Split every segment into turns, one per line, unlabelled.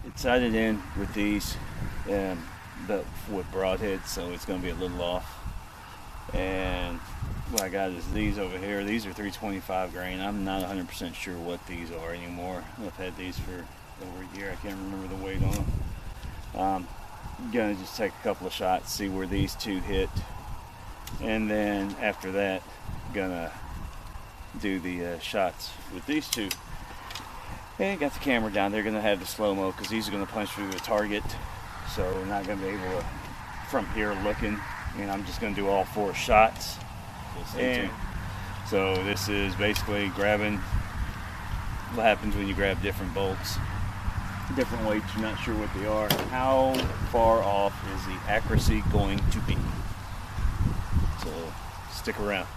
It's sighted in with these, but with broadheads, so it's going to be a little off. And what I got is these over here. These are 325 grain. I'm not 100% sure what these are anymore. I've had these for over a year. I can't remember the weight on them. I'm gonna just take a couple of shots, see where these two hit, and then after that, gonna do the shots with these two. And got the camera down there. Gonna have the slow-mo because these are gonna punch through the target, so we're not gonna be able to from here looking. And I'm just gonna do all 4 shots. And so this is basically grabbing what happens when you grab different bolts, different weights. You're not sure what they are. How far off is the accuracy going to be? So stick around.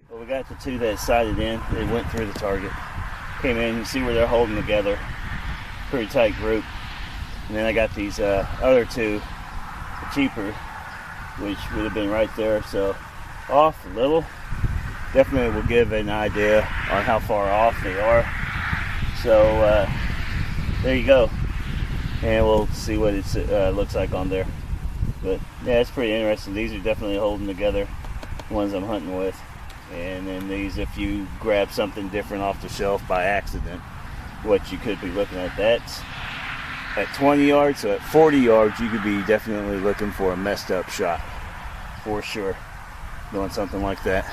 Well, we got the two that sighted in. They went through the target. Came in, you see where they're holding together. Pretty tight group. And then I got these other two, cheaper, which would have been right there. So off a little. Definitely will give an idea on how far off they are. So there you go. And we'll see what it looks like on there. But yeah, it's pretty interesting. These are definitely holding together, the ones I'm hunting with. And then these, if you grab something different off the shelf by accident, what you could be looking at, that's at 20 yards. So at 40 yards, you could be definitely looking for a messed up shot, for sure, doing something like that.